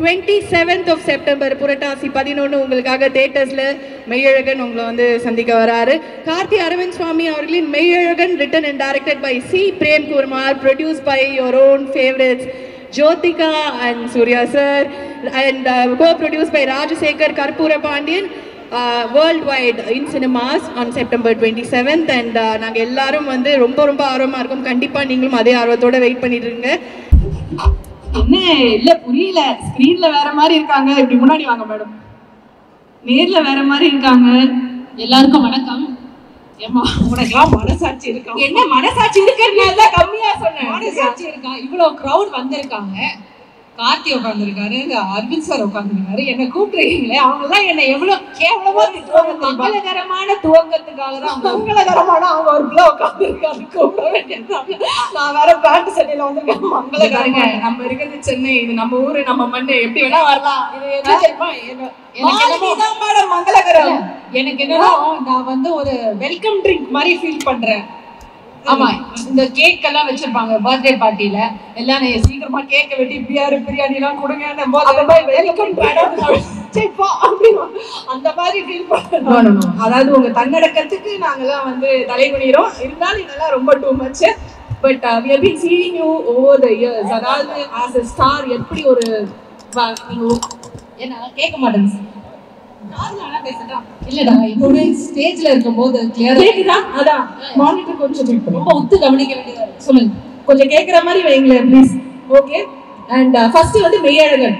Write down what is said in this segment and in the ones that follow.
27th of September புரட்டாசி 11 உங்களுக்காக தியேட்டர்ஸ்ல மெய்யழகன் உங்களை வந்து சந்திக்க வராரு. கார்த்தி அரவிந்த் சுவாமி அவர்களின் Meiyazhagan written and directed by C. Prem Kumar, produced by your own favorites Jyotika and Surya sir, and co-produced by Rajasekhar Karpura Pandian, worldwide in cinemas on September 27th. and நாங்க எல்லாரும் வந்து ரொம்ப ஆர்வமா இருக்கோம். கண்டிப்பா நீங்களும் அதே ஆர்வத்தோட வெயிட் பண்ணிட்டு இருங்க. என்ன இல்ல புரியல, ஸ்கிரீன்ல வேற மாதிரி இருக்காங்க, இப்படி முன்னாடி வாங்க மேடம், நேர்ல வேற மாதிரி இருக்காங்க. எல்லாருக்கும் வணக்கம். ஏமா உனக்கெல்லாம் மனசாட்சி இருக்கா? என்ன மனசாட்சி இருக்கிறதுனால கம்மியா சொன்னேன். மனசாட்சி இருக்கா? இவ்வளவு கிரௌட் வந்திருக்காங்க, கார்த்தி உட்காந்துருக்காரு, அரவிந்த் சார் உட்காந்துருக்காரு, என்ன கூப்பிடுறீங்களே, அவங்க எல்லாம் என்ன எவ்வளவு கேவலமா திட்டுவாங்க. மங்களகரமான துவக்கத்துக்காக தான், மங்களகரமான அவங்க ஒரு பிள்ளை உட்காந்துருக்காரு, கூப்பிட வேண்டியது. நான் வேற பேண்ட் சட்டையில வந்திருக்கேன். மங்களகரங்க, நம்ம இருக்கிறது சென்னை, இது நம்ம ஊரு, நம்ம மண்ணு, எப்படி வேணா வரலாம். இது என்ன தெரியுமா, மங்களகரம். எனக்கு என்னன்னா, நான் வந்து ஒரு வெல்கம் ட்ரிங்க் மாதிரி ஃபீல் பண்றேன். ஆமா, இந்த கேக் எல்லாம் வச்சிருப்பாங்க பர்த்டே பார்ட்டில, எல்லாம் சீக்கிரமா கேக்க வெட்டி பிரியாணி எல்லாம் கொடுங்க, அந்த மாதிரி ஃபீல் பண்ணணும். அதாவது உங்க தன்னடக்கத்துக்கு நாங்கெல்லாம் வந்து தலைகுனிறோம், இருந்தாலும் இதெல்லாம் ரொம்ப too much. But we have been seeing you over the years. அதாவது as a star எப்படி ஒரு என்ன கேட்க மாட்டேன் இல்லடா, இப்போட ஸ்டேஜ்ல இருக்கும்போது கிளியரா கேக்குதா? அதான் மானிட்டர் கொஞ்சம் ரொம்ப ஒத்து கவனிக்க வேண்டியதா இருக்கு. சொல்லுங்க, கொஞ்சம் கேக்குற மாதிரி வைங்களேன் ப்ளீஸ். ஓகே. அண்ட் ஃபர்ஸ்ட் வந்து Meiyazhagan,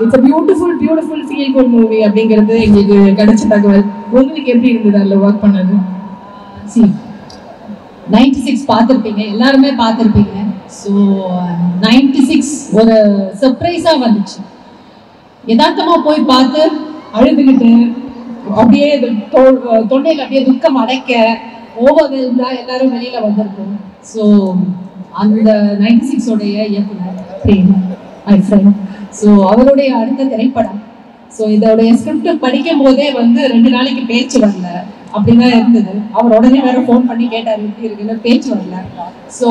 it's a beautiful feel good movie அப்படிங்கிறது எங்களுக்கு கிடைச்ச தகவல். உங்களுக்கு எப்படி இருந்தது அதுல ஒர்க் பண்ணது? 96 பார்த்துருப்பீங்க, எல்லாருமே பார்த்துருப்பீங்க. ஸோ 96 ஒரு சர்ப்ரைஸா வந்துச்சு. யதார்த்தமா போய் பார்த்து அழுதுகிட்டு அப்படியே தொண்டையில் அப்படியே துக்கம் அடைக்க ஓவர்வெல்ம்டா எல்லாரும் வெளியில வந்திருக்கோம். ஸோ அந்த 96 உடைய இயக்குனர் பிரேம், மை ஃப்ரெண்ட். ஸோ அவருடைய அடுத்த திரைப்படம். ஸோ இதோடைய ஸ்கிரிப்ட் படிக்கும் போதே வந்து 2 நாளைக்கு பேச்சு வரல அப்படிதான் இருந்தது. அவர் உடனே வேற ஃபோன் பண்ணி கேட்டார் எப்படி இருக்குன்னு, பேச்சு வரல. So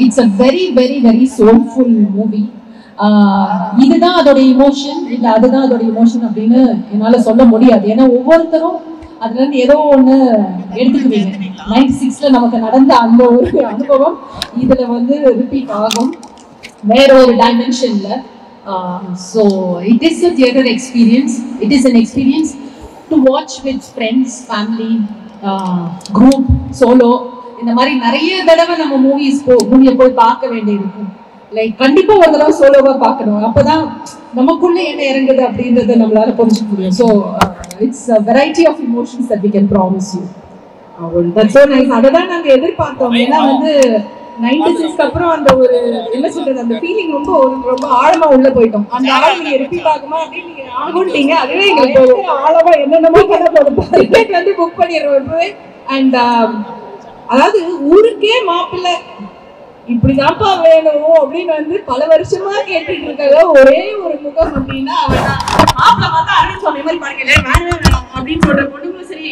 it's a very soulful movie. இதுதான் அதோட இமோஷன், இல்ல அதுதான் அதோட இமோஷன் அப்படின்னு என்னால சொல்ல முடியாது. ஏன்னா ஒவ்வொருத்தரும் அதுல இருந்து ஏதோ ஒண்ணு எடுத்துக்குவீங்க. 96ல நமக்கு நடந்த அந்த ஒரு அனுபவம் இதுல வந்து ரிப்பீட் ஆகும் வேற ஒரு டைமென்ஷன்ல. So it is a theatre experience. It is an experience to watch with friends, family, group, solo. இந்த மாதிரி நிறைய தடவை நம்ம மூவியை போய் பார்க்க வேண்டியிருக்கும். லைக் கண்டிப்பா ஒரு தடவை சோலோவா பார்க்கணும், அப்பதான் நமக்குள்ள என்ன இறங்குது அப்படின்றத நம்மளால புரிஞ்சுக்க முடியும். So it's a variety of emotions that we can promise you. That's so nice. அததான் நாங்க எதிர்பார்த்தோம். ஏன்னா வந்து 96க்கு அப்புறம் அந்த ஒரு என்ன சொல்றது, அந்த ஃபீலிங் ரொம்ப ஆழமா உள்ள போயிட்டோம். அந்த ஆழம் நீங்க ரிப்பீட் ஆகுமா அப்படின்னு நீங்க ஆகும்ட்டீங்க. அதுவே எங்களுக்கு ஆழமா என்னென்னமோ டிக்கெட் வந்து புக் பண்ணிடுறோம் இப்பவே. அண்ட் அதாவது ஊருக்கே மாப்பிள்ளை இப்படிதான்ப்பா வேணும் அப்படின்னு வந்து பல வருஷமா கேட்டுட்டு இருக்காங்க. ஒரே ஒரு முகம் அப்படின்னா மாப்பிள்ளை பார்த்தா அரவிந்த் சுவாமி மாதிரி பாருங்களே, வேணவே வேணும் அப்படின்னு சொல்ற பொண்ணுங்களும் சரி,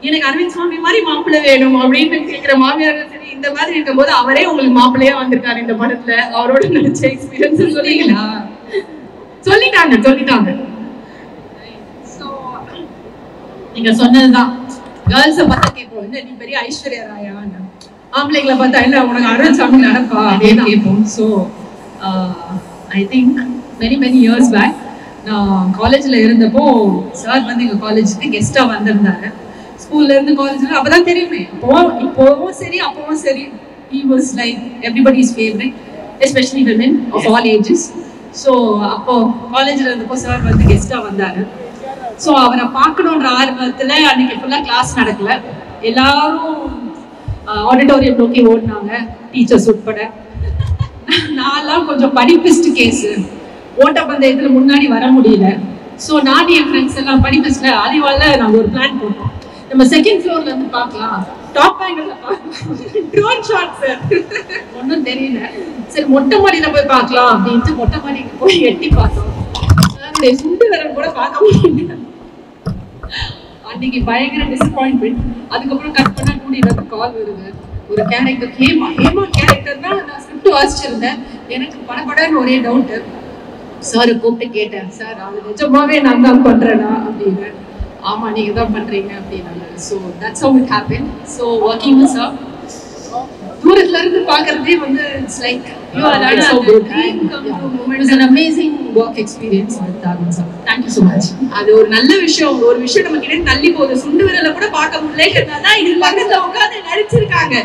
எனக்கு அரவிந்த் சுவாமி மாதிரி மாப்பிள்ளை வேணும் அப்படின்னு கேட்கிற மாமியார்கள் சரி. இந்த மாதிரி இருக்கும் போது அவரே உங்களுக்கு மாப்பிள்ளையா வந்திருக்காரு இந்த படத்துல. அவரோட நினைச்ச எக்ஸ்பீரியன்ஸ் சொல்லிங்களா? சொல்லிட்டாங்க. ஸோ நீங்க சொன்னதுதான், கேர்ள்ஸை பார்த்தா கேட்போம், என்ன நீ பெரிய ஐஸ்வர்யா ராயான்னு. ஆம்பளைங்களை பார்த்தா என்ன உனக்கு அரவிந்த் சாமி நடப்பா அப்படின்னு கேட்போம். So I think many years back நான் காலேஜில் இருந்தப்போ சார் வந்து எங்கள் காலேஜுக்கு கெஸ்ட்டாக வந்திருந்தாரு. ஸ்கூல்ல இருந்து காலேஜில் அப்போதான் தெரியுமே, இப்போவும் சரி அப்பவும் சரி, he was like everybody's favorite, especially women of all ages. So அப்போ காலேஜில் இருந்தப்போ சார் வந்து கெஸ்ட்டாக வந்தார். ஸோ அவரை பார்க்கணுன்ற ஆர்வத்தில் அன்னைக்கு ஃபுல்லாக கிளாஸ் நடக்கல, எல்லாரும் ஆடிட்டோரியம் நோக்கி ஓடினாங்க, டீச்சர்ஸ் உட்பட. நான்லாம் கொஞ்சம் படிப்பிஸ்ட் கேஸு, ஓட்டப்பந்தயத்தில் முன்னாடி வர முடியல. ஸோ நான் என் ஃப்ரெண்ட்ஸ் எல்லாம் படிப்பிஸ்ட்ல அறிவால நாங்கள் ஒரு பிளான் போட்டோம், நம்ம செகண்ட் ஃப்ளோர்ல இருந்து பார்க்கலாம், top angle drone shot sir, ஒன்றும் தெரியல. சரி மொட்டை மாடியில போய் பார்க்கலாம் அப்படின்ட்டு மொட்டை மாடிக்கு போய் எட்டி பார்த்தோம். அதனுடைய சுண்டு விரல் கூட பார்க்க முடியல. அன்னைக்கு பயங்கர டிசப்பாயின்மெண்ட். அதுக்கப்புறம் கட் பண்ணா 2D கால் வருது, ஒரு கேரக்டர் ஹேமா கேரக்டர் தான் நான் ஸ்கிரிப்ட் வாசிச்சிருந்தேன். எனக்கு படப்படன்னு ஒரே டவுட்டு, சார் கூப்பிட்டு கேட்டேன், சார் அது நிஜமாவே நான் தான் பண்றேனா அப்படின்னு. ஆமா நீங்க தான் பண்றீங்க அப்படின்னாங்க. So that's how it happen. So working with sir தூரத்துல இருந்து பாக்குறதே வந்து it's like you are like so good. It's an amazing work experience with Arvind sir. Thank you so much. அது ஒரு நல்ல விஷயம். ஒரு விஷயம் நம்ம கிட்ட தள்ளி போகுது, சுண்டு விரல கூட பார்க்க முடியலன்னா இது பக்கத்துல உட்கார்ந்து நடிச்சிருக்காங்க.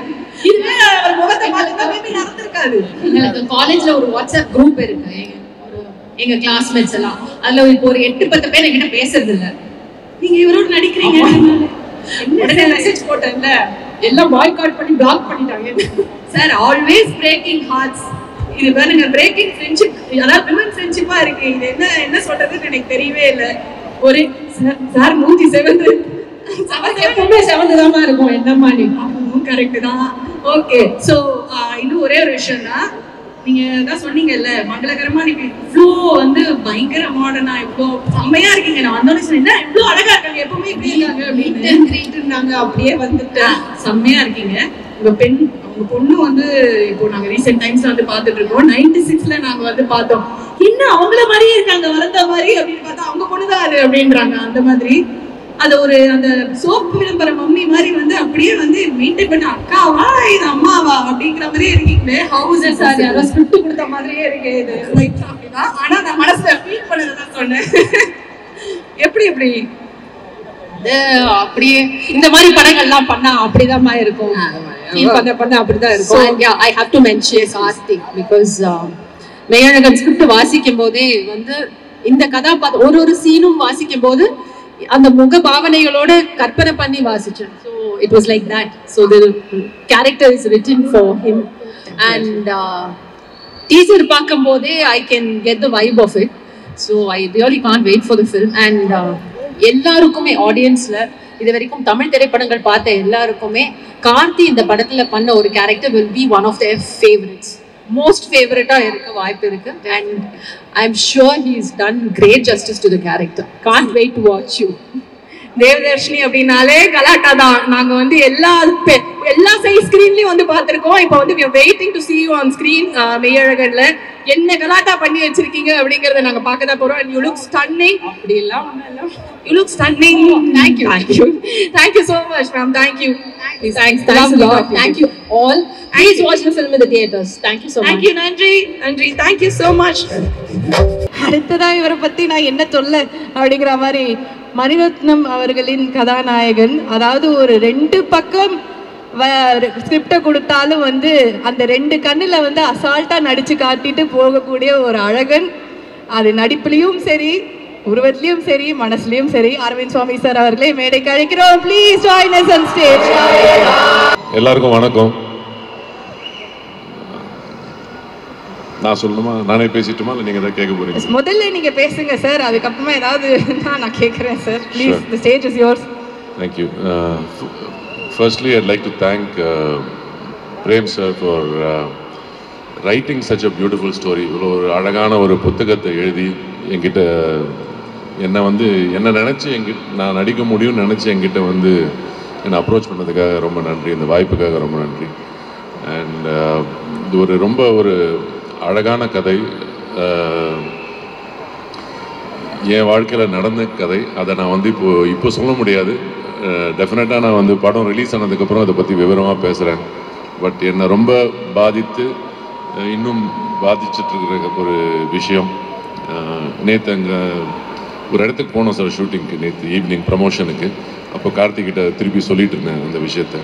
இதுவே அவர் முகத்தை பார்த்து மேபி நடந்திருக்காது. எங்களுக்கு காலேஜ்ல ஒரு வாட்ஸ்அப் குரூப் இருக்கு, எங்க கிளாஸ்மேட்ஸ் எல்லாம். அதுல இப்போ ஒரு 8-10 பேர் என்கிட்ட பேசுறது இல்ல. நீங்க இவரோட நடிக்கிறீங்க உடனே மெசேஜ் போட்டேன்ல, எல்லாம் பாய்காட் பண்ணி பிளாக் பண்ணிட்டாங்க. Sir always breaking hearts. இது பாருங்க பிரேக்கிங் ஃப்ரெண்ட்ஷிப், அதாவது விமன் ஃப்ரெண்ட்ஷிப்பா இருக்கு. இது என்ன சொல்றதுன்னு எனக்கு தெரியவே இல்லை. ஒரு சார் மூஞ்சி செவந்து எப்பவுமே செவந்துதாமா இருக்கும். என்னம்மா நீ கரெக்ட் தான். ஓகே ஸோ இன்னும் ஒரே ஒரு விஷயம் தான். நீங்க தான் சொன்னீங்கல்ல மங்களகரமா நீங்க இவ்வளோ வந்து பயங்கர மாடர்னா இவ்வளோ செம்மையா இருக்கீங்க. நான் வந்தோடனே சொன்னேன் இவ்வளோ அழகா இருக்காங்க, எப்பவுமே இப்படி இருக்காங்க அப்படின்னு நாங்க அப்படியே வந்துட்டேன். செம்மையா இருக்கீங்க. உங்க பொண்ணு வந்து இப்போ நாங்க ரீசெண்ட் டைம்ஸ்ல வந்து பார்த்துட்டு இருக்கோம். 96ல நாங்க வந்து பார்த்தோம். இன்னும் அவங்கள மாதிரியே இருக்காங்க, வளர்ந்த மாதிரி அப்படின்னு பார்த்தா அவங்க பொண்ணுதான் அது அப்படின்றாங்க. அந்த மாதிரி அது ஒரு அந்த சோப் விளம்பர மம்மி மாதிரி வந்து அப்படியே வந்து மெயின்டைன் பண்ண அக்காவா இது அம்மாவா அப்படிங்கிற மாதிரியே இருக்கீங்களே. ஹவுஸ் சார் யாரோ ஸ்கிரிப்ட் கொடுத்த மாதிரியே இருக்கு இது லைக் அப்படிதான். ஆனா நான் மனசுல ஃபீல் பண்ணதான் சொன்னேன். எப்படி அப்படியே இந்த மாதிரி படங்கள்லாம் பண்ணா அப்படிதான் இருக்கும். பண்ண அப்படிதான் இருக்கும். I have to mention Karthik because Meiyazhagan script வாசிக்கும் போதே வந்து இந்த கதாபாத்திரம் ஒரு சீனும் வாசிக்கும் போது அந்த முக பாவனைகளோட கற்பனை பண்ணி வாசிச்சேன். So it was like that. So the character is written for him and teaser பார்க்கும் போதே I can get the vibe of it. So I really can't wait for the film. And எல்லாருக்குமே ஆடியன்ஸ்ல இது வரைக்கும் தமிழ் திரைப்படங்கள் பார்த்த எல்லாருக்குமே கார்த்தி இந்த படத்துல பண்ண ஒரு character will be one of their favourites, most ஃபேவரட்டா இருக்க வாய்ப்பு இருக்கு. And I am sure he is done great justice to the character. Can't wait to watch you. Devadarshini அப்படின்னாலே கலாட்டா தான். நாங்க வந்து எல்லா சைஸ் ஸ்கிரீன்லயும் வந்து பார்த்திருக்கோம். இப்போ வந்து we are waiting to see you on screen. மெய்யழகன்ல என்ன கலாட்டா பண்ணி வச்சிருக்கீங்க அப்படிங்கறத நாங்க பார்க்க தான் போறோம். And you look stunning. அப்படி எல்லாம் you look stunning. Thank you so much ma'am. Thank you thanks a lot. Thank you all. Please watch the film in the theaters. Thank you so much. Thank you. நன்றி. Thank you so much. அடுத்ததா இவரை பத்தி நான் என்ன சொல்ல அப்படிங்கிற மாதிரி மணிரத்னம் அவர்களின் கதாநாயகன். அதாவது ஒரு 2 பக்கம் ஸ்கிரிப்டை கொடுத்தாலும் வந்து அந்த 2 கண்ணுல வந்து அசால்ட்டா நடிச்சு காட்டிட்டு போகக்கூடிய ஒரு அழகன். அது நடிப்புலையும் சரி, உருவத்திலையும் சரி, மனசுலையும் சரி. அரவிந்த் சுவாமி சார் அவர்களே மேடைக்கு அழைக்கிறோம். Please join us on stage. எல்லாருக்கும் வணக்கம். நான் சொல்லணுமா, நானே பேசிட்டுமா, இல்லை நீங்கள் தான் கேட்க போறீங்க? முதல்ல நீங்க பேசுங்க சார், அதுக்கப்புறமா ஏதாவது நான் கேட்குறேன் sir. Please, the stage is yours. Thank you. Firstly, I'd like to thank Prem sir for writing such a beautiful story. இவ்வளோ ஒரு அழகான ஒரு புத்தகத்தை எழுதி என்கிட்ட என்ன நினச்சி நான் நடிக்க முடியும்னு நினச்சி என்கிட்ட வந்து என்னை அப்ரோச் பண்ணதுக்காக ரொம்ப நன்றி. இந்த வாய்ப்புக்காக ரொம்ப நன்றி. அண்ட் இது ரொம்ப ஒரு அழகான கதை, என் வாழ்க்கையில் நடந்த கதை. அதை நான் வந்து இப்போ சொல்ல முடியாது. டெஃபினட்டாக நான் வந்து படம் ரிலீஸ் ஆனதுக்கப்புறம் அதை பற்றி விவரமாக பேசுகிறேன். பட் என்னை ரொம்ப பாதித்து இன்னும் பாதிச்சிட்ருக்கிற ஒரு விஷயம், நேற்று அங்கே ஒரு இடத்துக்கு போனோம் சார் ஷூட்டிங்க்கு, நேற்று ஈவினிங் ப்ரமோஷனுக்கு. அப்போ கார்த்திகிட்ட திருப்பி சொல்லிட்டு இருந்தேன் அந்த விஷயத்த.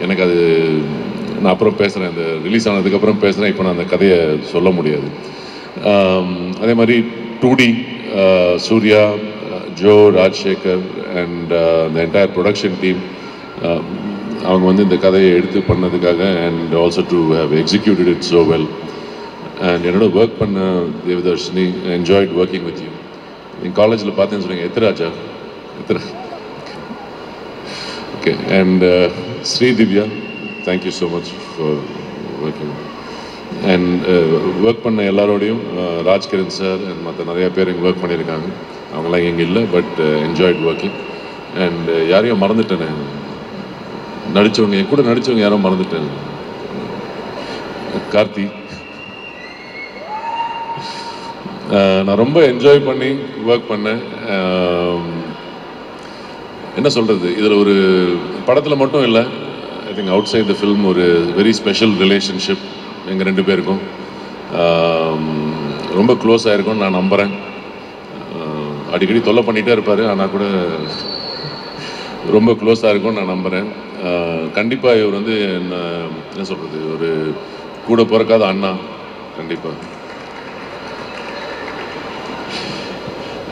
எனக்கு அது நான் அப்புறம் பேசுகிறேன், அந்த ரிலீஸ் ஆனதுக்கப்புறம் பேசுகிறேன். இப்போ நான் அந்த கதையை சொல்ல முடியாது. அதே மாதிரி 2D Suriya, Jo, Rajasekar and the entire production team, அவங்க வந்து இந்த கதையை எடுத்து பண்ணதுக்காக and also to have executed it so well. And என்னோட ஒர்க் பண்ண Devadarshini, enjoyed working with you. நீங்கள் காலேஜில் பார்த்தேன்னு சொன்னீங்க, Ethiraj okay. And Sridivya, thank you so much for working. And work பண்ண எல்லாரோடையும் ராஜ்கிரண் சார் அண்ட் மற்ற நிறையா பேர் இங்கே ஒர்க் பண்ணியிருக்காங்க. அவங்களாம் இங்கே இல்லை, பட் என்ஜாய்ட் ஒர்க்கிங். அண்ட் யாரையும் மறந்துட்டேனே, நடித்தவங்க, என் கூட நடித்தவங்க யாரும் மறந்துட்டேன். கார்த்தி, நான் ரொம்ப என்ஜாய் பண்ணி ஒர்க் பண்ணேன். என்ன சொல்கிறது, இதில் ஒரு படத்தில் மட்டும் இல்லை, I think outside the film ஒரு வெரி ஸ்பெஷல் ரிலேஷன்ஷிப் எங்கள் 2 பேருக்கும் ரொம்ப க்ளோஸ் ஆகிருக்கும்னு நான் நம்புகிறேன். அடிக்கடி தொல்லை பண்ணிகிட்டே இருப்பார், ஆனால் கூட ரொம்ப க்ளோஸாக இருக்கும்னு நான் நம்புகிறேன். கண்டிப்பாக இவர் வந்து என்ன சொல்கிறது, ஒரு கூட பிறக்காத அண்ணா கண்டிப்பாக.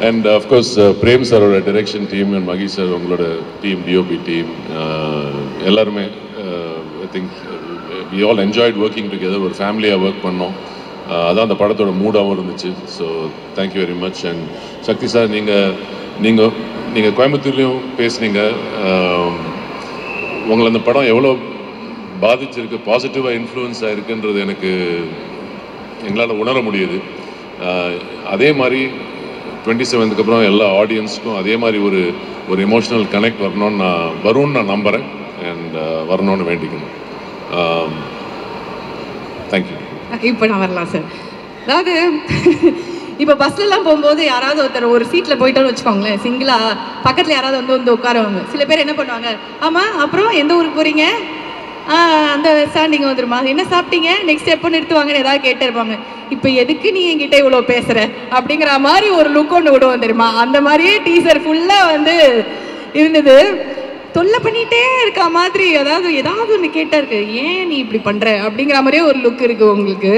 அண்ட் அஃப்கோர்ஸ் பிரேம் சாரோட direction team and Magi sir உங்களோட டீம், டிஓபி டீம் எல்லாருமே I think we all enjoyed working together. ஒரு ஃபேமிலியாக ஒர்க் பண்ணோம், அதான் அந்த படத்தோட மூடாகவும் இருந்துச்சு. So thank you very much. And Sakthi sir, நீங்கள் கோயம்புத்தூர்லேயும் பேசுனீங்க, உங்களை அந்த படம் எவ்வளோ பாதிச்சிருக்கு, பாசிட்டிவாக இன்ஃப்ளூயன்ஸ் ஆகிருக்குன்றது எங்களால் உணர முடியுது. அதே மாதிரி 27க்கு அப்புறம் எல்லா ஆடியன்ஸுக்கும் அதே மாதிரி ஒரு எமோஷ்னல் கனெக்ட் வரும்னு நான் நம்புகிறேன். அண்ட் வரணும்னு வேண்டிக்கணும். தேங்க்யூ. இப்போ நான் வரலாம் சார். அதாவது இப்போ பஸ்லலாம் போகும்போது யாராவது ஒருத்தர் ஒரு சீட்டில் போயிட்டோன்னு வச்சுக்கோங்களேன், சிங்கிளாக பக்கத்தில் யாராவது வந்து உட்காருவாங்க. சில பேர் என்ன பண்ணுவாங்க, ஆமாம் அப்புறம் எந்த ஊருக்கு போகிறீங்க, அந்த ஸ்டாண்டிங் வந்துருமா, என்ன சாப்பிட்டீங்க, நெக்ஸ்ட் எப்போ நிறுத்துவாங்கன்னு ஏதாவது கேட்டே இருப்பாங்க. இப்போ எதுக்கு நீ என்கிட்ட இவ்வளோ பேசுகிற அப்படிங்கிற மாதிரி ஒரு லுக் ஒன்று விடுவோம் தெரியுமா. அந்த மாதிரியே டீசர் ஃபுல்லாக வந்து இருந்தது. தொல்லை பண்ணிகிட்டே இருக்க மாதிரி, ஏதாவது ஒன்று கேட்டா இருக்கு, ஏன் நீ இப்படி பண்ணுற அப்படிங்கிற மாதிரியே ஒரு லுக் இருக்குது உங்களுக்கு.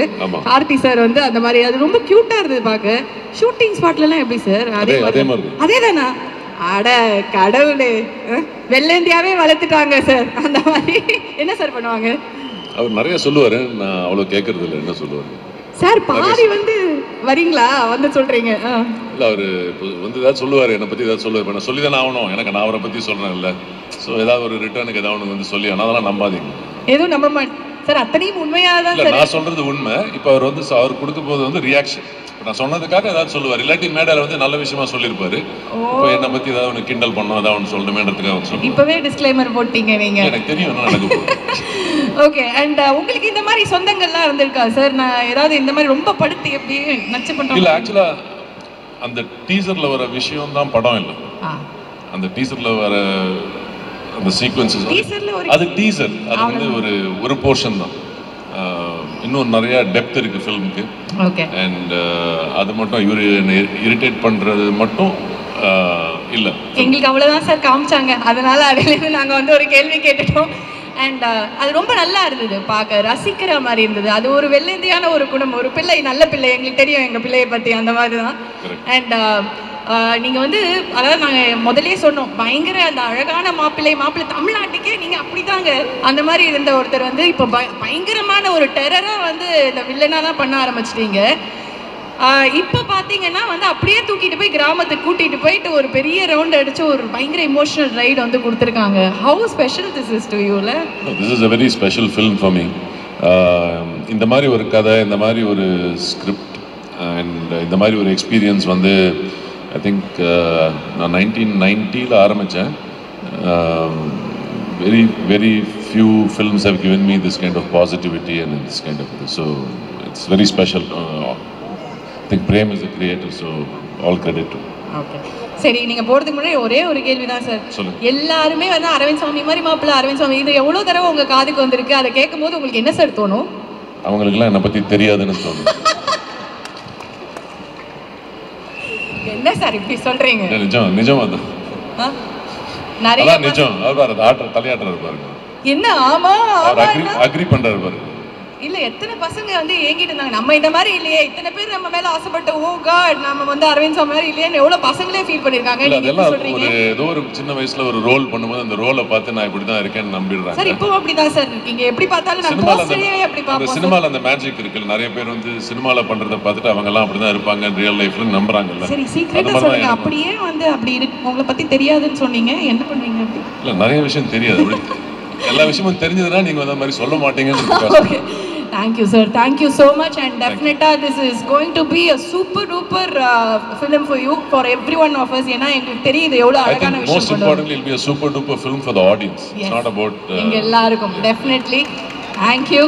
கார்த்தி சார் வந்து அந்த மாதிரி, அது ரொம்ப க்யூட்டாக இருந்தது பார்க்க. ஷூட்டிங் ஸ்பாட்லலாம் எப்படி சார்? அதே தானா? அட கடவுளே, வெள்ளேந்தியாவே வளர்த்துட்டாங்க சார். அந்த மாதிரி என்ன சார் பண்ணுவாங்க? அவர் நிறைய சொல்லுவார், நான் அவ்வளோ கேட்கறது இல்லை. என்ன சொல்லுவார் சார்? பாதி வந்து வரீங்களா வந்து சொல்கிறீங்க. இல்லை, அவர் வந்து ஏதாவது சொல்லுவார், என்னை பற்றி ஏதாவது சொல்லுவார். இப்போ நான் சொல்லி தானே ஆகணும், நான் அவரை பற்றி சொல்கிறேன் இல்லை. ஸோ ஏதாவது ஒரு ரிட்டர்னுக்கு ஏதாவது ஒன்று வந்து சொல்லி, அதெல்லாம் நம்பாதீங்க. எதுவும் நம்ப மாட்டேன் சார், அத்தனையும் உண்மையாக தான் சார். நான் சொல்கிறது உண்மை. இப்போ அவர் கொடுக்க போது வந்து ரியாக்ஷன், நான் சொன்னதுக்காக ஏதாவது சொல்லுவார். இல்லாட்டி மேடையில் வந்து நல்ல விஷயமா சொல்லியிருப்பாரு. இப்போ என்னை பற்றி ஏதாவது ஒன்று கிண்டல் பண்ணோம், ஏதாவது ஒன்று சொல்லணுமேன்றதுக்காக சொல்லி இப்போவே டிஸ்க்ளைமர் போட்டீங்க நீங்கள். எனக்கு தெரியும் என்ன நடக்க போகுது. ஓகே. அண்ட் உங்களுக்கு இந்த மாதிரி சொந்தங்கள்லாம் இருந்திருக்கா சார்? நான் ஏதாவது இந்த மாதிரி ரொம்ப படுத்து எப்படி நச்சு பண்ணுறோம்? இல்லை, ஆக்சுவலாக அந்த டீசரில் வர விஷயம் தான் படம் இல்லை. அந்த டீசரில் வர அந்த சீக்வன்சஸ், அது டீசர், அது வந்து ஒரு போர்ஷன் தான். இன்னும் நிறைய டெப்த் இருக்குது ஃபில்முக்கு. ஓகே. அண்ட் அது மட்டும் இவர் இரிட்டேட் பண்ணுறது மட்டும் இல்லை. எங்களுக்கு அவ்வளோதான் சார் காமிச்சாங்க, அதனால அதிலேருந்து நாங்கள் வந்து ஒரு கேள்வி கேட்டுட்டோம். அண்ட் அது ரொம்ப நல்லா இருந்தது, பார்க்க ரசிக்கிற மாதிரி இருந்தது. அது ஒரு வெள்ளந்தியான ஒரு குணம், ஒரு பிள்ளை, நல்ல பிள்ளை, எங்களுக்கு தெரியும் எங்கள் பிள்ளையை பற்றி, அந்த மாதிரி தான். அண்ட் நீங்கள் வந்து, அதாவது நாங்கள் முதலே சொன்னோம், பயங்கர அந்த அழகான மாப்பிள்ளை தமிழ்நாட்டுக்கே நீங்கள் அப்படி தாங்க அந்த மாதிரி இருந்த ஒருத்தர் வந்து இப்போ பயங்கரமான ஒரு டெரராக வந்து இந்த வில்லனாக தான் பண்ண ஆரம்பிச்சிட்டீங்க. இப்போ பார்த்தீங்கன்னா வந்து அப்படியே தூக்கிட்டு போய் கிராமத்துக்கு கூட்டிகிட்டு போயிட்டு ஒரு பெரிய ரவுண்ட் அடித்து ஒரு பயங்கர இமோஷனல் ரைடு வந்து கொடுத்துருக்காங்க. How special this is to யூல? This is a very special film for me. இந்த மாதிரி ஒரு கதை, இந்த மாதிரி ஒரு ஸ்கிரிப்ட் அண்ட் இந்த மாதிரி ஒரு எக்ஸ்பீரியன்ஸ் வந்து ஐ திங்க் நான் 1990 ஆரம்பித்தேன். very few films have given me this kind of positivity and this kind of, so it's very special. I think Prem is the creator, so all credit to. Okay. சரி, நீங்க போறதுக்கு முன்னாடி ஒரே ஒரு கேள்வி தான் சார். எல்லாருமே வந்து அரவிந்த் சாமி மாதிரி மாப்பிள்ள, அரவிந்த் சாமி, இது எவ்வளவு தடவை உங்க காதுக்கு வந்திருக்கு? அதை கேட்கும்போது உங்களுக்கு என்ன சார் தோணும்? அவங்களுக்குலாம் என்னை பத்தி தெரியாதுன்னு தோணும். என்ன சார் இப்படி சொல்றீங்க? நிஜம் அதான். நிறைய நிஜம். அவர் ஆட்டர் தலையாட்டர் பாருங்க. என்ன? ஆமா அக்ரி பண்றாரு பாருங்க. இல்ல, எத்தனை பசங்க வந்து ஏங்கிட்டு இருந்தாங்க, நம்ம இந்த மாதிரி இல்லையே, இத்தனை பேர் நம்ம மேல ஆசைப்பட்ட, ஓ காட் நம்ம வந்து அரவிந்த் சாமி மாதிரி இல்லையே, எவ்வளவு பசங்களே ஃபீல் பண்ணிருக்காங்க. அதெல்லாம் ஒரு ஏதோ ஒரு சின்ன வயசுல ஒரு ரோல் பண்ணும்போது அந்த ரோலை பார்த்து நான் இப்படி தான் இருக்கேன்னு நம்பிடுறாங்க. சார் இப்போ அப்படிதான் சார் இருக்கீங்க, எப்படி பார்த்தாலும் நம்ம போஸ்டரே அப்படி பாப்போம். சினிமால அந்த மேஜிக் இருக்குல்ல, நிறைய பேர் வந்து சினிமால பண்றத பார்த்துட்டு அவங்க எல்லாம் அப்படி தான் இருப்பாங்க ரியல் லைஃப்ல நம்புறாங்கல்ல. சரி, சீக்ரெட்டா சொல்லுங்க, அப்படியே வந்து அப்படி இருக்கு உங்களை பத்தி தெரியாதுன்னு சொன்னீங்க, என்ன பண்ணுவீங்க அப்படி? இல்ல, நிறைய விஷயம் தெரியாது. எல்லா விஷயமும் தெரிஞ்சதுன்னா நீங்க அந்த மாதிரி சொல்ல மாட்டீங்கன்னு. Thank you sir, thank you so much, and definitely this is going to be a super duper film for you, for every one of us. ஏனா உங்களுக்கு தெரியுது எவ்வளவு அழகான விஷயம். Most importantly, it will be a super duper film for the audience. It's not about எங்க எல்லாருக்கும். Definitely. Thank you.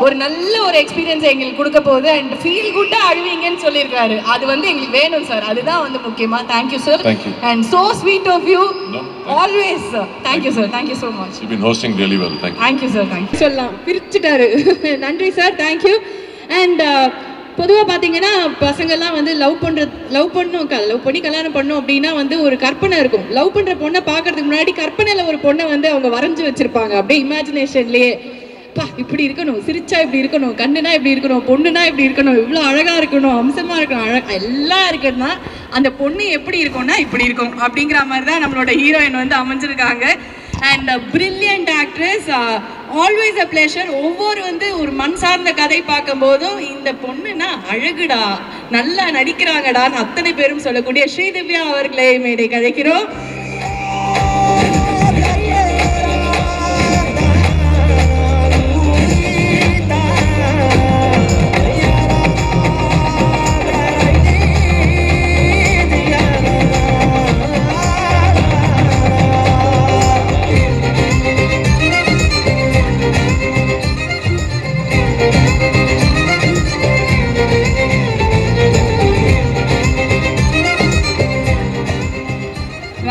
ஒரு நல்ல ஒரு எக்ஸ்பீரியன்ஸ் எங்களுக்கு கொடுக்க போகுது அண்ட் ஃபீல் குட்டா அழுவீங்கன்னு சொல்லியிருக்காரு. அது வந்து எங்களுக்கு வேணும் சார், அதுதான் வந்து முக்கியமா. Thank you sir and so sweet of you always sir. Thank you sir, thank you so much. You've been hosting really well. Thank you sir, thank you. சொல்லலாம் பிரிச்சுட்டாரு. நன்றி சார், தேங்க்யூ. அண்ட் பொதுவாக பார்த்தீங்கன்னா பசங்கள்லாம் வந்து லவ் பண்ணி கல்யாணம் பண்ணோம் அப்படின்னா வந்து ஒரு கற்பனை இருக்கும். லவ் பண்ணுற பொண்ணை பார்க்கறதுக்கு முன்னாடி கற்பனையில் ஒரு பொண்ணை வந்து அவங்க வரைஞ்சி வச்சிருப்பாங்க, அப்படியே இமேஜினேஷன்லேயே. பா இப்படி இருக்கணும், சிரிச்சா இப்படி இருக்கணும், கண்ணுனா இப்படி இருக்கணும், பொண்ணுனா இப்படி இருக்கணும், இவ்வளோ அழகாக இருக்கணும், அம்சமாக இருக்கணும், எல்லாம் இருக்குன்னா அந்த பொண்ணு எப்படி இருக்கும்னா இப்படி இருக்கும் அப்படிங்கிற மாதிரி தான் நம்மளோட ஹீரோயின் வந்து அமைஞ்சிருக்காங்க. And brilliant actress, always a pleasure. ஒவ்வொரு வந்து ஒரு மண் சார்ந்த கதை பார்க்கும் போதும் இந்த பொண்ணுனா அழகுடா, நல்லா நடிக்கிறாங்கடான்னு அத்தனை பேரும் சொல்லக்கூடிய ஸ்ரீதிவ்யா அவர்களை மேடை கதைக்கிறோம்.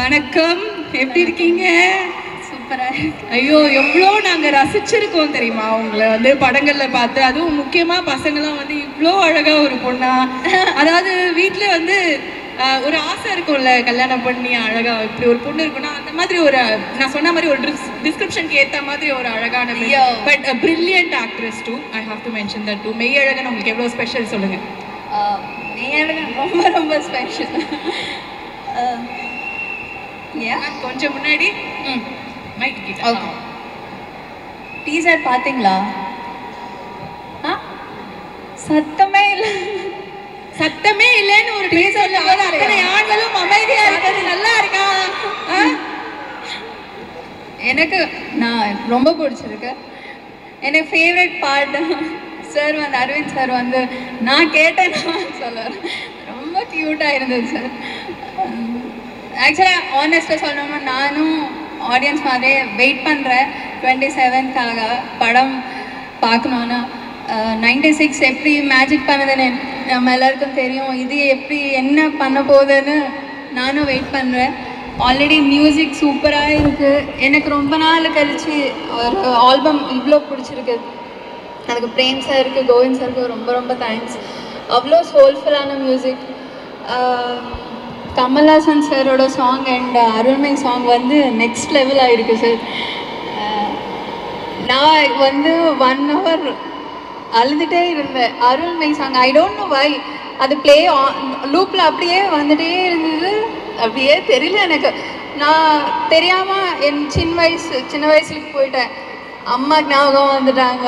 வணக்கம், எப்படி இருக்கீங்க? சூப்பரா. ஐயோ எவ்வளோ நாங்கள் ரசிச்சிருக்கோம் தெரியுமா உங்களை வந்து படங்களில் பார்த்து. அதுவும் முக்கியமாக பசங்களாம் வந்து இவ்வளோ அழகாக ஒரு பொண்ணா, அதாவது வீட்டில் வந்து ஒரு ஆசை இருக்கும்ல, கல்யாணம் பண்ணி அழகாக இப்படி ஒரு பொண்ணு இருக்குன்னா அந்த மாதிரி ஒரு, நான் சொன்ன மாதிரி ஒரு டிஸ்கிரிப்ஷனுக்கு ஏற்ற மாதிரி ஒரு அழகான, but brilliant actress too. I have to mention that too. Meiyazhagan உங்களுக்கு எவ்வளோ ஸ்பெஷல் சொல்லுங்கள். மெய்யழகன் ரொம்ப ரொம்ப ஸ்பெஷல். கொஞ்சம் முன்னாடி டீசர் பாத்தீங்களா? சத்தமே இல்லை, சத்தமே இல்லைன்னு ஒரு டீசர்ல அத்தனை ஆண்களும் அமைதியா இருக்கிறது நல்லா இருக்கா? எனக்கு நான் ரொம்ப பிடிச்சிருக்கு. எனக்கு ஃபேவரட் பார்ட் சார் வந்து அரவிந்த் சார் வந்து நான் கேட்டேன் சொல்லுவேன், ரொம்ப க்யூட்டாக இருந்தது சார். ஆக்சுவலாக ஆனஸ்ட்டாக சொல்லணும்னா நானும் ஆடியன்ஸ் மாதிரியே வெயிட் பண்ணுறேன் 27th படம் பார்க்கணுன்னா. 96 எப்படி மேஜிக் பண்ணதுன்னு நம்ம எல்லாருக்கும் தெரியும். இது எப்படி என்ன பண்ண போகுதுன்னு நானும் வெயிட் பண்ணுறேன். ஆல்ரெடி மியூசிக் சூப்பராக இருக்குது. எனக்கு ரொம்ப நாள் கழிச்சு ஒரு ஆல்பம் இவ்வளோ பிடிச்சிருக்கு. அதுக்கு பிரேம் சாருக்கு, கோவிந்த் சாருக்கு ரொம்ப ரொம்ப தேங்க்ஸ். அவ்வளோ சோல்ஃபுல்லான மியூசிக். கமல்ஹாசன் சாரோட சாங் அண்ட் அருள்மொழி சாங் வந்து நெக்ஸ்ட் லெவல் ஆகிருக்கு சார். நான் வந்து 1 hour அழுதுகிட்டே இருந்தேன். Arulmozhi song I don't know why, அது ப்ளே லூப்பில் அப்படியே வந்துகிட்டே இருந்தது. அப்படியே தெரியல எனக்கு. நான் தெரியாமல் என் சின்ன வயசுக்கு போயிட்டேன். அம்மா ஞாபகம் வந்துட்டாங்க.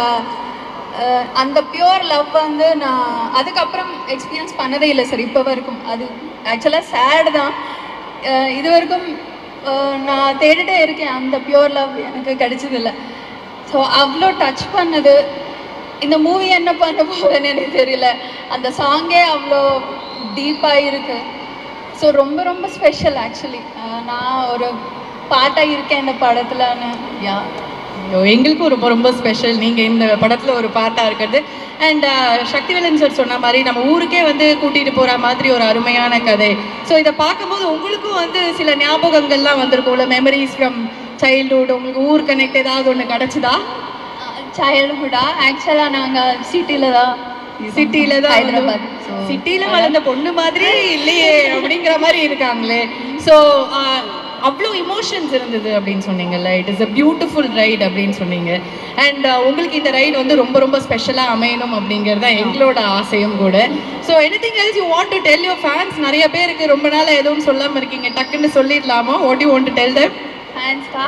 அந்த பியூர் லவ் வந்து நான் அதுக்கப்புறம் எக்ஸ்பீரியன்ஸ் பண்ணதே இல்லை சார் இப்போ வரைக்கும். அது ஆக்சுவலாக சேடு தான். இது வரைக்கும் நான் தேடிட்டே இருக்கேன், அந்த பியூர் லவ் எனக்கு கிடைச்சதில்லை. ஸோ அவ்வளோ டச் பண்ணது. இந்த மூவி என்ன பண்ண போகுதுன்னு எனக்கு தெரியல. அந்த சாங்கே அவ்வளோ டீப்பாக இருக்குது. ஸோ ரொம்ப ரொம்ப ஸ்பெஷல் ஆக்சுவலி. நான் ஒரு பாட்டாக இருக்கேன் இந்த படத்துலன்னு. எங்களுக்கும் ரொம்ப ரொம்ப ஸ்பெஷல் நீங்கள் இந்த படத்தில் ஒரு பாட்டாக இருக்கிறது. அண்ட் சக்திவேலன் சார் சொன்ன மாதிரி நம்ம ஊருக்கே வந்து கூட்டிகிட்டு போகிற மாதிரி ஒரு அருமையான கதை. ஸோ இதை பார்க்கும்போது உங்களுக்கும் வந்து சில ஞாபகங்கள்லாம் வந்திருக்கும்ல, மெமரிஸ் ஃப்ரம் சைல்ட்ஹுட். உங்களுக்கு ஊர் கனெக்ட் ஏதாவது ஒன்று கிடச்சிதா? சைல்ட்ஹுட்டா ஆக்சுவலாக நாங்கள் சிட்டியில் தான் ஹைதராபாத் சிட்டியில் வளர்ந்த பொண்ணு மாதிரி இல்லையே அப்படிங்கிற மாதிரி இருக்காங்களே. ஸோ அவ்வளோ இமோஷன்ஸ் இருந்தது அப்படின்னு சொன்னீங்கல்ல. It is a beautiful right அப்படின்னு சொன்னீங்க. அண்ட் உங்களுக்கு இந்த ரைடு வந்து ரொம்ப ரொம்ப ஸ்பெஷலாக அமையணும் அப்படிங்கிறது தான் எங்களோட ஆசையும் கூட. So anything else you want to tell your fans? நிறைய பேருக்கு ரொம்ப நாள் எதுவும் சொல்லாமல் இருக்கீங்க, டக்குன்னு சொல்லிடலாமா? What you want to tell them? ஃபேன்ஸ்க்கா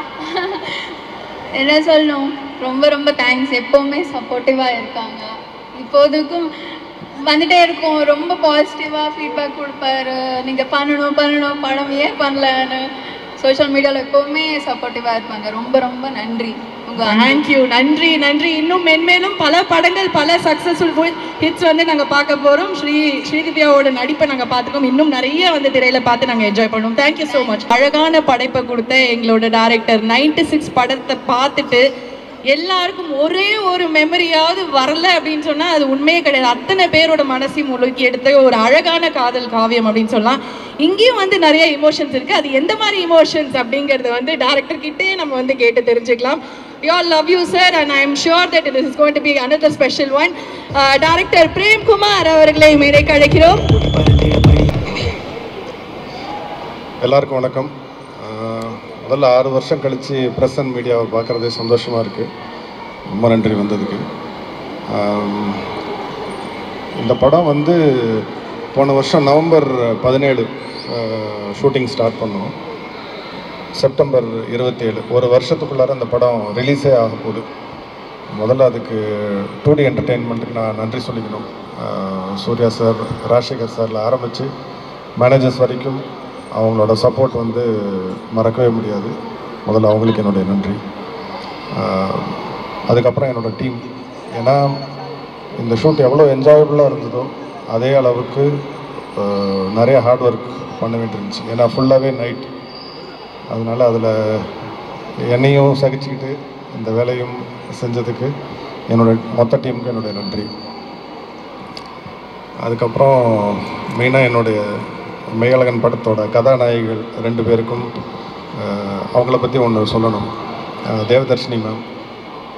என்ன சொல்லணும், ரொம்ப ரொம்ப தேங்க்ஸ். எப்போவுமே சப்போர்ட்டிவாக இருக்காங்க. இப்போதுக்கும் வந்துட்டே இருக்கும், ரொம்ப பாசிட்டிவாக ஃபீட்பேக் கொடுப்பாரு. நீங்கள் பண்ணணும் படம் ஏன் பண்ணலன்னு சோஷியல் மீடியாவில் எப்போவுமே சப்போர்ட்டிவாக இருப்பாங்க. ரொம்ப ரொம்ப நன்றி. தேங்க்யூ. நன்றி. இன்னும் மென்மேலும் பல படங்கள், பல சக்ஸஸ்ஃபுல் ஹிட்ஸ் வந்து நாங்கள் பார்க்க போகிறோம். ஸ்ரீதிவ்யாவோட நடிப்பை நாங்கள் பார்த்துக்கோம். இன்னும் நிறைய வந்து திரையில் பார்த்து நாங்கள் என்ஜாய் பண்ணுவோம். Thank you so much. அழகான படைப்பை கொடுத்த எங்களோட டைரக்டர் 96 படத்தை பார்த்துட்டு எல்லாருக்கும் ஒரே ஒரு மெமரியாவது வரல அப்படின்னு சொன்னால் அது உண்மையே கிடையாது. அத்தனை பேரோட மனசையும் முழுக்கி எடுத்த ஒரு அழகான காதல் காவியம் அப்படின்னு சொல்லலாம். இங்கேயும் வந்து நிறைய இமோஷன்ஸ் இருக்குது. அது எந்த மாதிரி இமோஷன்ஸ் அப்படிங்கிறத வந்து டேரக்டர் கிட்டே நம்ம வந்து கேட்டு தெரிஞ்சுக்கலாம். We all love you, sir, and I am sure that this is going to be another special one. Director Prem Kumar அவர்களை மேடைக்கு அழைக்கிறோம். எல்லாருக்கும் வணக்கம். முதல்ல 6 வருஷம் கழித்து ப்ரெஸ் அண்ட் மீடியாவை பார்க்குறதே சந்தோஷமாக இருக்குது. ரொம்ப நன்றி வந்ததுக்கு. இந்த படம் வந்து போன வருஷம் நவம்பர் 17 ஷூட்டிங் ஸ்டார்ட் பண்ணோம். செப்டம்பர் 27 ஒரு வருஷத்துக்குள்ளார அந்த படம் ரிலீஸே ஆக போகுது. முதல்ல அதுக்கு 2D என்டர்டெயின்மெண்ட்டுக்கு நான் நன்றி சொல்லிக்கணும். சூர்யா சார், ராஜசேகர் சாரில் ஆரம்பித்து மேனேஜர்ஸ் வரைக்கும் அவங்களோட சப்போர்ட் வந்து மறக்கவே முடியாது. முதல்ல அவங்களுக்கு என்னுடைய நன்றி. அதுக்கப்புறம் என்னோடய டீம், ஏன்னா இந்த ஷூட் எவ்வளோ என்ஜாயபுளாக இருந்ததோ அதே அளவுக்கு நிறைய ஹார்ட் ஒர்க் பண்ண வேண்டியிருந்துச்சு. ஏன்னா ஃபுல்லாகவே நைட், அதனால் அதில் என்னையும் சகிச்சுக்கிட்டு இந்த வேலையும் செஞ்சதுக்கு என்னோட மொத்த டீமுக்கு என்னுடைய நன்றி. அதுக்கப்புறம் மெயினாக என்னுடைய மெய்யழகன் படத்தோட கதாநாயகிகள் 2 பேருக்கும் அவங்கள பற்றி ஒன்று சொல்லணும். தேவதர்ஷினி மேம்,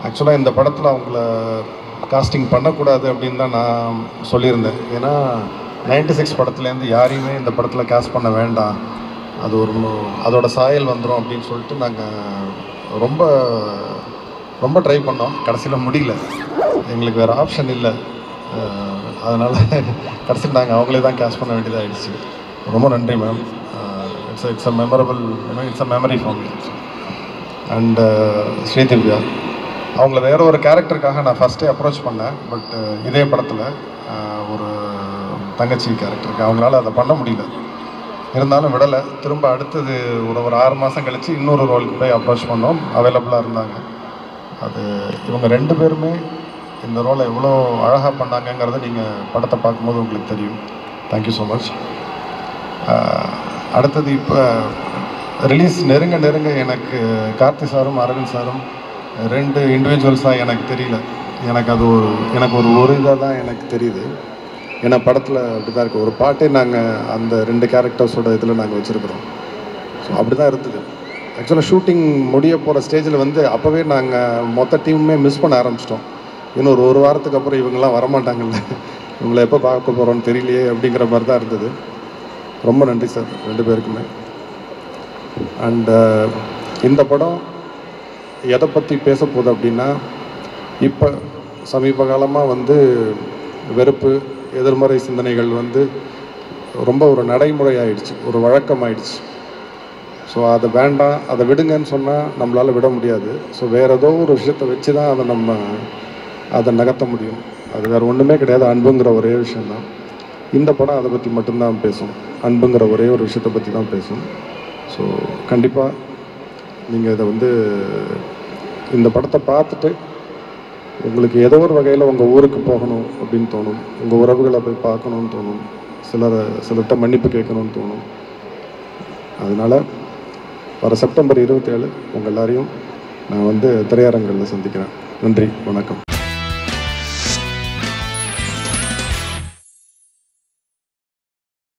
ஆக்சுவலாக இந்த படத்தில் அவங்கள காஸ்டிங் பண்ணக்கூடாது அப்படின்னு தான் நான் சொல்லியிருந்தேன். ஏன்னா 96 படத்துலேருந்து யாரையுமே இந்த படத்தில் காஸ்ட் பண்ண வேண்டாம், அது ஒரு அதோட சாயல் வந்துடும் அப்படின்னு சொல்லிட்டு நாங்கள் ரொம்ப ரொம்ப ட்ரை பண்ணோம். கடைசியில் முடியல, எங்களுக்கு வேறு ஆப்ஷன் இல்லை. அதனால் கடைசியில் நாங்கள் அவங்களே தான் காஸ்ட் பண்ண வேண்டியதாக ஆயிடுச்சு. ரொம்ப நன்றி ma'am. It's a memorable, it's a memory for me. And Sri Divya, அவங்கள வேறு ஒரு கேரக்டருக்காக நான் ஃபஸ்ட்டே அப்ரோச் பண்ணேன். பட் இதே படத்தில் ஒரு தங்கச்சி கேரக்டருக்கு அவங்களால அதை பண்ண முடியல, இருந்தாலும் விடலை. திரும்ப அடுத்தது ஒரு 6 மாதம் கழித்து இன்னொரு ரோலுக்கு போய் அப்ரோச் பண்ணோம், அவைலபிளாக இருந்தாங்க. அது இவங்க 2 பேருமே இந்த ரோலை எவ்வளோ அழகாக பண்ணாங்கங்கிறத நீங்கள் படத்தை பார்க்கும்போது உங்களுக்கு தெரியும். Thank you so much. அடுத்தது இப்போ ரிலீஸ் நெருங்க எனக்கு கார்த்தி சாரும் அரவிந்த் சாரும் 2 இண்டிவிஜுவல்ஸாக எனக்கு தெரியல. எனக்கு ஒரு இதாக தான் எனக்கு தெரியுது. ஏன்னா படத்தில் அப்படி தான் இருக்குது. ஒரு பாட்டே நாங்கள் அந்த 2 கேரக்டர்ஸோட இதில் நாங்கள் வச்சுருக்குறோம். ஸோ அப்படி தான் இருந்தது. ஆக்சுவலாக ஷூட்டிங் முடிய போகிற ஸ்டேஜில் வந்து அப்போவே நாங்கள் மொத்த டீமுமே மிஸ் பண்ண ஆரம்பிச்சிட்டோம். இன்னும் ஒரு வாரத்துக்கு அப்புறம் இவங்கெல்லாம் வரமாட்டாங்கல்ல, இவங்களை எப்போ பார்க்க போகிறோன்னு தெரியலையே அப்படிங்கிற மாதிரி தான் இருந்தது. ரொம்ப நன்றி சார் 2 பேருக்குமே. அண்டு இந்த படம் எதை பற்றி பேச போகுது அப்படின்னா, இப்போ சமீப காலமாக வந்து வெறுப்பு, எதிர்மறை சிந்தனைகள் வந்து ரொம்ப ஒரு நடைமுறை ஆயிடுச்சு, ஒரு வழக்கம் ஆயிடுச்சு. ஸோ அதை வேண்டாம், அதை விடுங்கன்னு சொன்னால் நம்மளால் விட முடியாது. ஸோ வேறு ஏதோ ஒரு விஷயத்தை வச்சு தான் அதை நகர்த்த முடியும். அது வேறு ஒன்றுமே கிடையாது, அன்புங்கிற ஒரே விஷயந்தான். இந்த படம் அதை பற்றி மட்டும்தான் பேசும், அன்புங்கிற ஒரே ஒரு விஷயத்தை பற்றி தான் பேசும். ஸோ கண்டிப்பாக நீங்கள் இதை வந்து இந்த படத்தை பார்த்துட்டு உங்களுக்கு ஏதோ ஒரு வகையில் உங்கள் ஊருக்கு போகணும் அப்படின்னு தோணும், உங்கள் உறவுகளை போய் பார்க்கணுன்னு தோணும், சிலர்கிட்ட மன்னிப்பு கேட்கணும்னு தோணும். அதனால் வர செப்டம்பர் 27 உங்கள் எல்லாரையும் நான் வந்து திரையரங்கில் சந்திக்கிறேன். நன்றி, வணக்கம்.